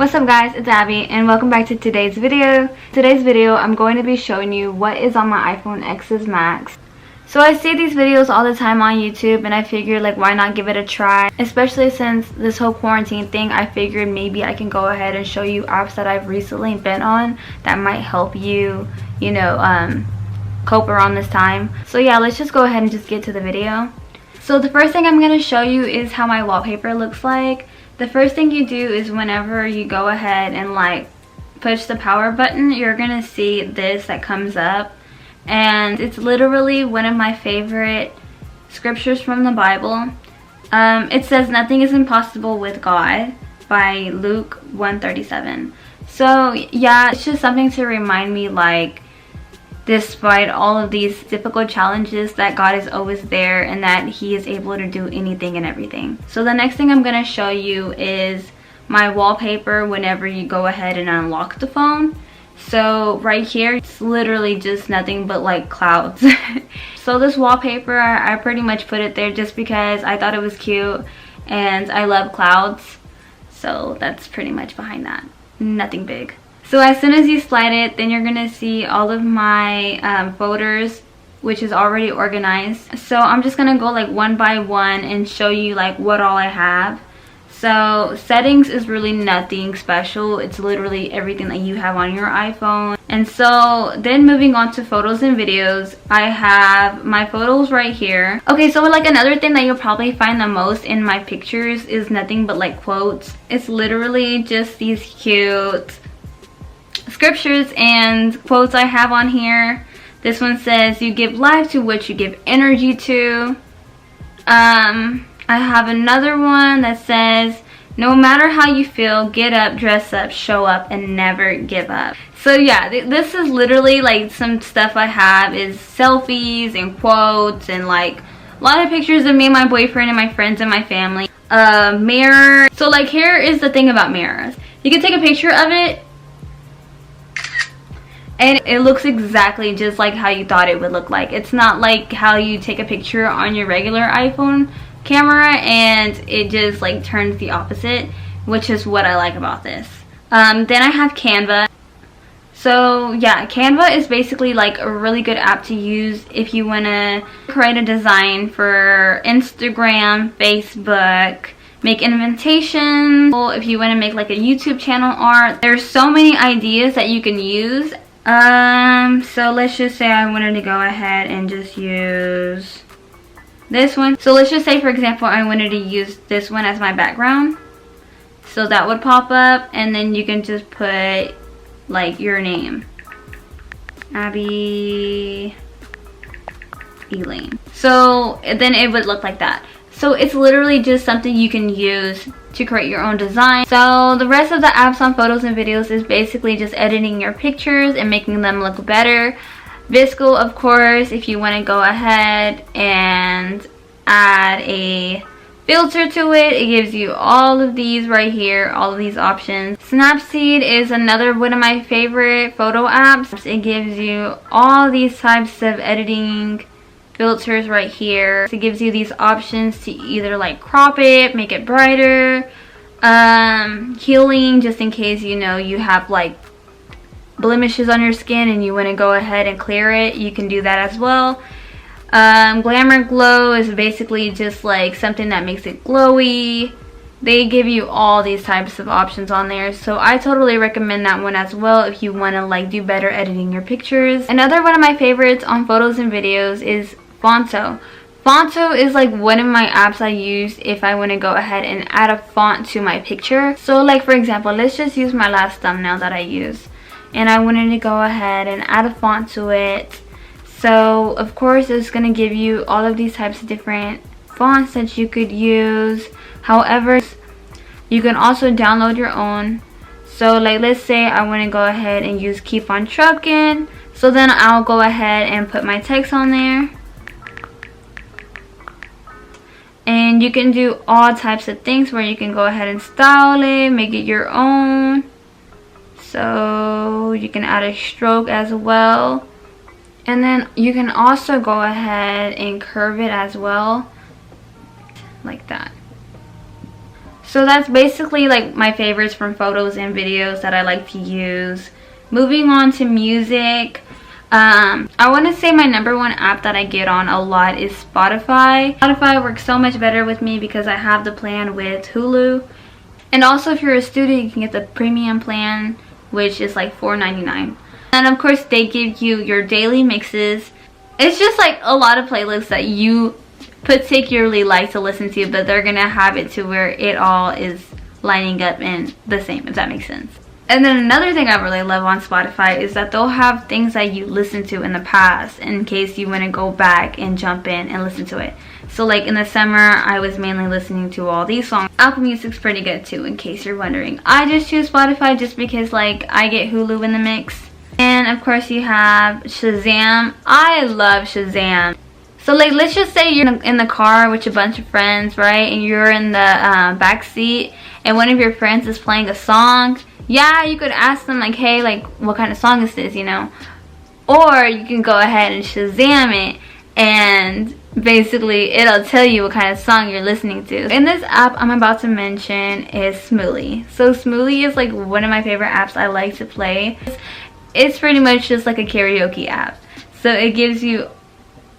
What's up guys, it's Abby and welcome back to today's video. Today's video I'm going to be showing you what is on my iPhone XS Max. So I see these videos all the time on YouTube and I figured like why not give it a try, especially since this whole quarantine thing. I figured maybe I can go ahead and show you apps that I've recently been on that might help you, cope around this time. So yeah, let's just go ahead and just get to the video. So the first thing I'm going to show you is how my wallpaper looks like. The first thing you do is whenever you go ahead and like push the power button, you're gonna see this that comes up, and it's literally one of my favorite scriptures from the Bible. It says nothing is impossible with God by Luke 1:37. So yeah, it's just something to remind me, like, despite all of these difficult challenges, that God is always there and that he is able to do anything and everything. So the next thing I'm going to show you is my wallpaper whenever you go ahead and unlock the phone. So right here, it's literally just nothing but like clouds. So this wallpaper, I pretty much put it there just because I thought it was cute and I love clouds. So that's pretty much behind that. Nothing big. So as soon as you slide it, then you're gonna see all of my folders, which is already organized. So I'm just gonna go like one by one and show you like what all I have. So settings is really nothing special. It's literally everything that you have on your iPhone. And so then moving on to photos and videos, I have my photos right here. Okay, so like another thing that you'll probably find the most in my pictures is nothing but like quotes. It's literally just these cute scriptures and quotes I have on here. This one says, you give life to what you give energy to. I have another one that says, no matter how you feel, get up, dress up, show up, and never give up. So yeah, this is literally like some stuff I have is selfies and quotes and like a lot of pictures of me and my boyfriend and my friends and my family. Mirror. So like here is the thing about mirrors. You can take a picture of it and it looks exactly just like how you thought it would look like. It's not like how you take a picture on your regular iPhone camera and it just like turns the opposite, which is what I like about this. Then I have Canva. So yeah, Canva is basically like a really good app to use if you want to create a design for Instagram, Facebook, make invitations, if you want to make like a YouTube channel art. There's so many ideas that you can use. So let's just say I wanted to go ahead and just use this one. So let's just say, for example, I wanted to use this one as my background. So that would pop up and then you can just put like your name, Abby Elaine. So then it would look like that. So it's literally just something you can use to create your own design. So the rest of the apps on photos and videos is basically just editing your pictures and making them look better. Visco, of course, if you want to go ahead and add a filter to it, it gives you all of these right here, all of these options. Snapseed is another one of my favorite photo apps. It gives you all these types of editing filters right here. It gives you these options to either like crop it, make it brighter, healing, just in case you have like blemishes on your skin and you want to go ahead and clear it, you can do that as well. Glamour glow is basically just like something that makes it glowy. They give you all these types of options on there, so I totally recommend that one as well if you want to like do better editing your pictures. Another one of my favorites on photos and videos is Fonto. Fonto is like one of my apps I use if I want to go ahead and add a font to my picture. So like for example, let's just use my last thumbnail that I used and I wanted to go ahead and add a font to it. So of course it's going to give you all of these types of different fonts that you could use. However, you can also download your own. So like let's say I want to go ahead and use Keep on Truckin'. So then I'll go ahead and put my text on there. And you can do all types of things where you can go ahead and style it, make it your own. So you can add a stroke as well. And then you can also go ahead and curve it as well, like that. So that's basically like my favorites from photos and videos that I like to use. Moving on to music, I want to say my #1 app that I get on a lot is Spotify. Spotify works so much better with me because I have the plan with Hulu. And also if you're a student, you can get the premium plan, which is like $4.99. And of course they give you your daily mixes. It's just like a lot of playlists that you particularly like to listen to, but they're gonna have it to where it all is lining up and the same, if that makes sense. And then another thing I really love on Spotify is that they'll have things that you listened to in the past in case you want to go back and jump in and listen to it. So like in the summer, I was mainly listening to all these songs. Apple Music's pretty good too, in case you're wondering. I just choose Spotify just because like I get Hulu in the mix. And of course you have Shazam. I love Shazam. So like let's just say you're in the car with a bunch of friends, right? And you're in the back seat and one of your friends is playing a song. Yeah, you could ask them like, hey, like what kind of song is this, you know? Or you can go ahead and Shazam it and basically it'll tell you what kind of song you're listening to. And this app I'm about to mention is Smooly. So Smooly is like one of my favorite apps I like to play. It's pretty much just like a karaoke app. So it gives you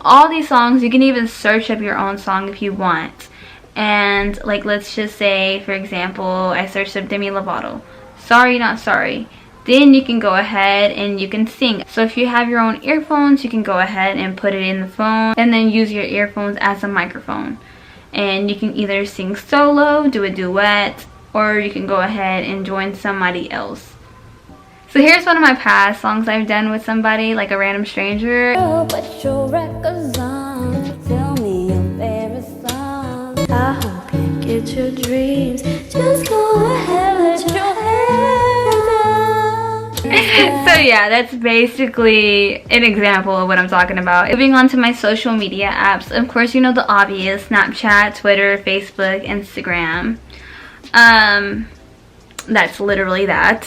all these songs. You can even search up your own song if you want. And like let's just say, for example, I searched up Demi Lovato, Sorry Not Sorry. Then you can go ahead and you can sing. So if you have your own earphones, you can go ahead and put it in the phone and then use your earphones as a microphone. And you can either sing solo, do a duet, or you can go ahead and join somebody else. So here's one of my past songs I've done with somebody, like a random stranger. But your record's on. Tell me your favorite song. I hope you get your dreams. Just go ahead, let your hair down. So yeah, that's basically an example of what I'm talking about. Moving on to my social media apps. Of course, you know the obvious: Snapchat, Twitter, Facebook, Instagram. That's literally that.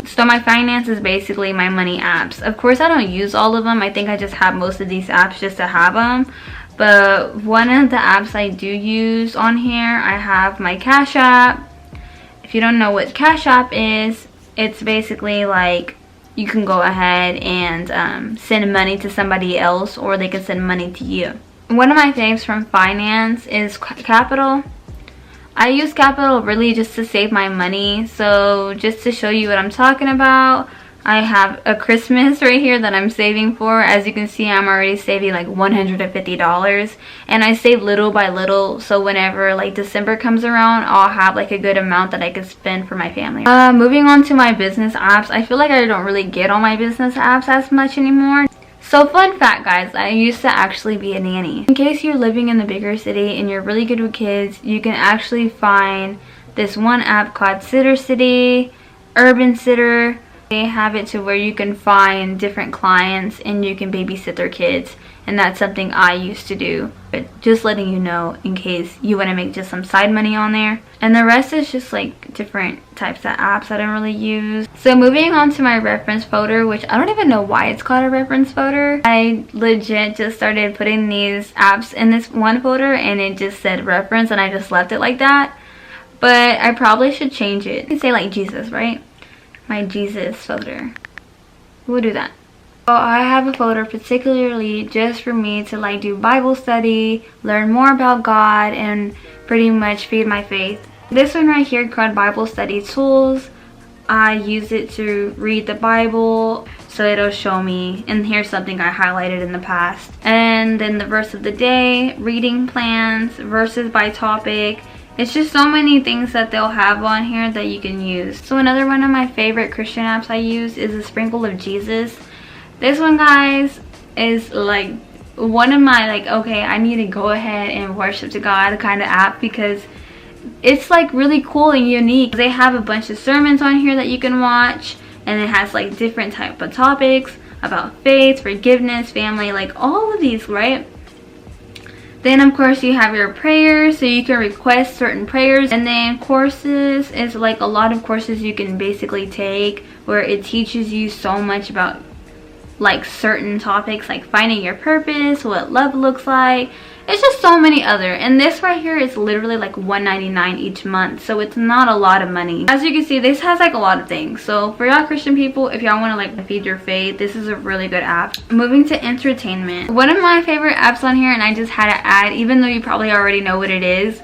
So my finance is basically my money apps. Of course I don't use all of them. I think I just have most of these apps just to have them. But one of the apps I do use on here, I have my Cash App. If you don't know what Cash App is, it's basically like you can go ahead and send money to somebody else, or they can send money to you. One of my faves from finance is Capital. I use Capital really just to save my money. So just to show you what I'm talking about, I have a Christmas right here that I'm saving for. As you can see, I'm already saving like $150, and I save little by little, so whenever like December comes around, I'll have like a good amount that I can spend for my family. Moving on to my business apps, I feel like I don't really get on my business apps as much anymore. So fun fact guys, I used to actually be a nanny. In case you're living in the bigger city and you're really good with kids, you can actually find this one app called Sitter City, Urban Sitter. They have it to where you can find different clients and you can babysit their kids, and that's something I used to do. But just letting you know in case you want to make just some side money on there. And the rest is just like different types of apps I don't really use. So moving on to my reference folder, which I don't even know why it's called a reference folder. I legit just started putting these apps in this one folder and it just said reference, and I just left it like that. But I probably should change it. You say like Jesus, right? My Jesus folder. We'll do that. So I have a folder particularly just for me to like do Bible study, learn more about God, and pretty much feed my faith. This one right here called Bible Study Tools. I use it to read the Bible, so it'll show me, and here's something I highlighted in the past. And then the verse of the day, reading plans, verses by topic. It's just so many things that they'll have on here that you can use. So another one of my favorite Christian apps I use is a Sprinkle of Jesus. This one, guys, is like one of my like, okay, I need to go ahead and worship to God kind of app, because it's like really cool and unique. They have a bunch of sermons on here that you can watch, and it has like different type of topics about faith, forgiveness, family, like all of these, right? Then of course you have your prayers, so you can request certain prayers. And then courses is like a lot of courses you can basically take where it teaches you so much about like certain topics, like finding your purpose, what love looks like, It's just so many other, and this right here is literally like $1.99 each month, so it's not a lot of money. As you can see, this has like a lot of things. So for y'all Christian people, if y'all want to like feed your faith, this is a really good app. Moving to entertainment, one of my favorite apps on here, and I just had to add, even though you probably already know what it is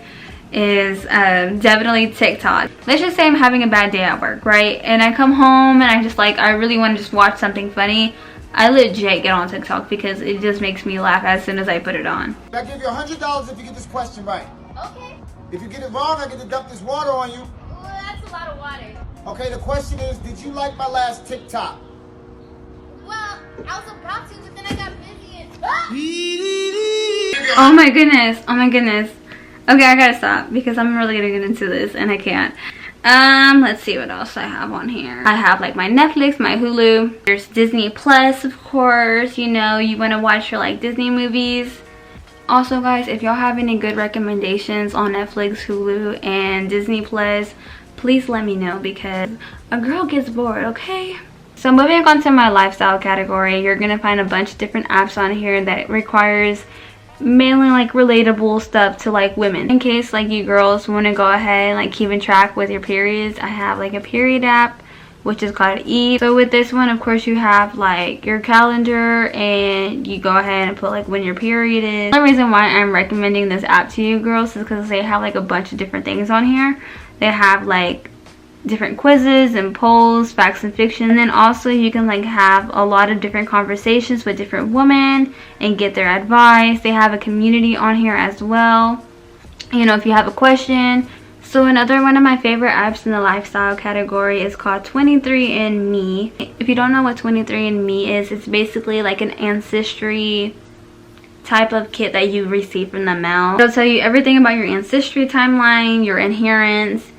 definitely TikTok. Let's just say I'm having a bad day at work, right? And I come home and I just like, I really want to just watch something funny. I legit get on TikTok because it just makes me laugh as soon as I put it on. I give you $100 if you get this question right. Okay. If you get it wrong, I get to dump this water on you. Well, that's a lot of water. Okay, the question is, did you like my last TikTok? Well, I was about to, but then I got busy and... Oh my goodness. Oh my goodness. Okay, I gotta stop because I'm really gonna get into this and I can't. Let's see what else I have on here. I have like my Netflix, my Hulu. There's Disney Plus, of course. You know, you want to watch your like Disney movies. Also guys, if y'all have any good recommendations on Netflix, Hulu, and Disney Plus, please let me know because a girl gets bored, okay? So moving on to my lifestyle category, you're gonna find a bunch of different apps on here that requires mainly like relatable stuff to like women. In case like you girls want to go ahead and like keeping track with your periods, I have like a period app which is called hiii. So with this one, of course, you have like your calendar and you go ahead and put like when your period is. The reason why I'm recommending this app to you girls is because they have like a bunch of different things on here. They have like different quizzes and polls, facts and fiction, and then also you can like have a lot of different conversations with different women and get their advice. They have a community on here as well, you know, if you have a question. So another one of my favorite apps in the lifestyle category is called 23andMe. If you don't know what 23andMe is, it's basically like an ancestry type of kit that you receive from the mail. It'll tell you everything about your ancestry timeline, your adherence,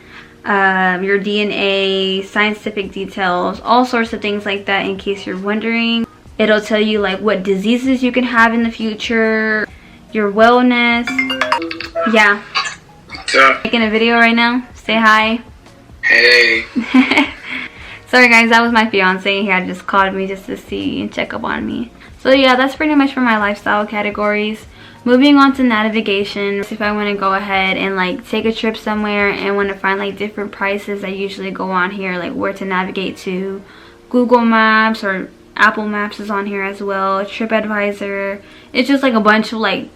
your DNA, scientific details, all sorts of things like that in case you're wondering. It'll tell you like what diseases you can have in the future, your wellness. Yeah. What's up? Making a video right now. Say hi. Hey. Sorry guys, that was my fiance. He had just called me just to see and check up on me. So yeah, that's pretty much for my lifestyle categories. Moving on to navigation, if I want to go ahead and like take a trip somewhere and want to find like different prices, I usually go on here like where to navigate to. Google Maps or Apple Maps is on here as well. TripAdvisor. It's just like a bunch of like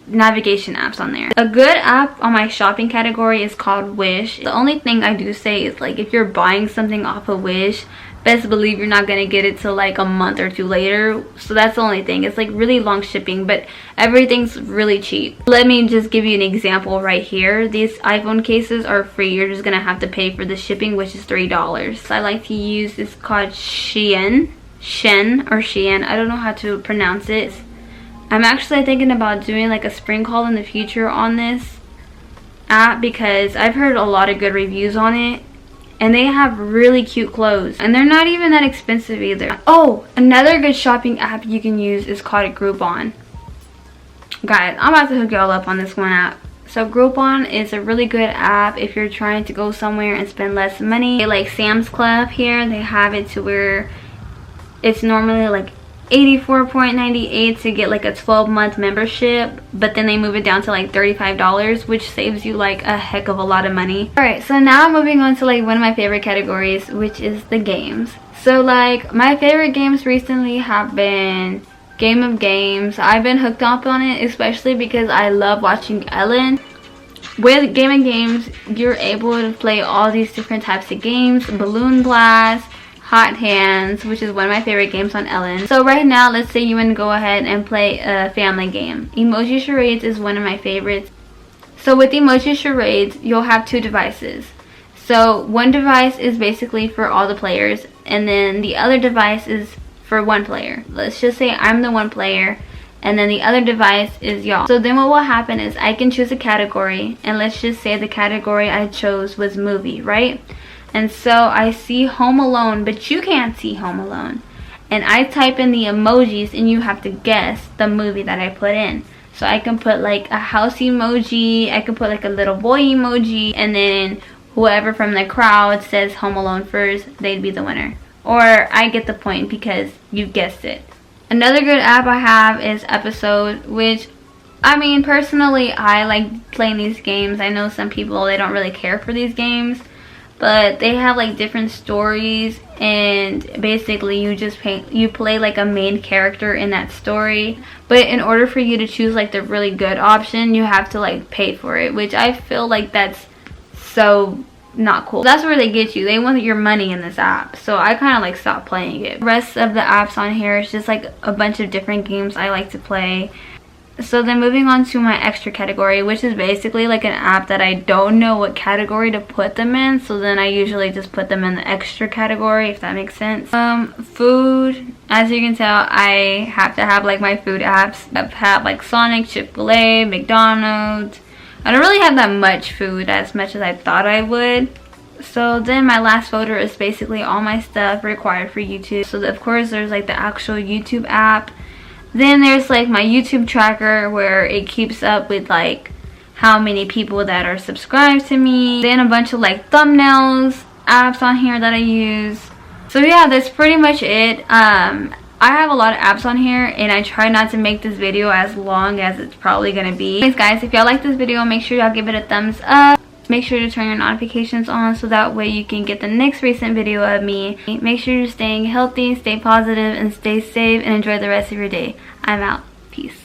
navigation apps on there. A good app on my shopping category is called Wish. The only thing I do say is like if you're buying something off of Wish, best believe you're not gonna get it till like a month or two later. So that's the only thing. It's like really long shipping, but everything's really cheap. Let me just give you an example right here. These iPhone cases are free. You're just gonna have to pay for the shipping, which is $3. So I like to use, it's called Shein. I don't know how to pronounce it. I'm actually thinking about doing like a spring haul in the future on this app because I've heard a lot of good reviews on it. And they have really cute clothes. And they're not even that expensive either. Oh, another good shopping app you can use is called Groupon. Guys, I'm about to hook y'all up on this one app. So Groupon is a really good app if you're trying to go somewhere and spend less money. Like Sam's Club here, they have it to where it's normally like $84.98 to get like a 12-month membership, but then they move it down to like $35, which saves you like a heck of a lot of money. Alright, so now moving on to like one of my favorite categories, which is the games. So like my favorite games recently have been Game of Games. I've been hooked up on it, especially because I love watching Ellen. With Game of Games, you're able to play all these different types of games. Balloon Blast, Hot Hands, which is one of my favorite games on Ellen. So right now, let's say you want to go ahead and play a family game. Emoji Charades is one of my favorites. So with Emoji Charades, you'll have two devices. So one device is basically for all the players, and then the other device is for one player. Let's just say I'm the one player, and then the other device is y'all. So then what will happen is I can choose a category, and let's just say the category I chose was movie, right? And so I see Home Alone, but you can't see Home Alone. And I type in the emojis and you have to guess the movie that I put in. So I can put like a house emoji, I can put like a little boy emoji, and then whoever from the crowd says Home Alone first, they'd be the winner. Or I get the point because you guessed it. Another good app I have is Episode, which I mean, personally, I like playing these games. I know some people, they don't really care for these games, but they have like different stories, and basically you play like a main character in that story. But in order for you to choose like the really good option, you have to like pay for it, which I feel like that's so not cool. That's where they get you. They want your money in this app, so I kind of like stopped playing it. The rest of the apps on here is just like a bunch of different games I like to play. So then moving on to my extra category, which is basically like an app that I don't know what category to put them in, so then I usually just put them in the extra category, if that makes sense. Food, as you can tell, I have to have like my food apps. I've had like Sonic, Chick-fil-A, McDonald's. I don't really have that much food, as much as I thought I would. So then my last folder is basically all my stuff required for YouTube. So of course there's like the actual YouTube app. Then there's like my YouTube tracker, where it keeps up with like how many people that are subscribed to me. Then a bunch of like thumbnails apps on here that I use. So yeah, that's pretty much it. I have a lot of apps on here, and I try not to make this video as long as it's probably gonna be. Anyways guys, if y'all like this video, make sure y'all give it a thumbs up. Make sure to turn your notifications on so that way you can get the next recent video of me. Make sure you're staying healthy, stay positive, and stay safe, and enjoy the rest of your day. I'm out. Peace.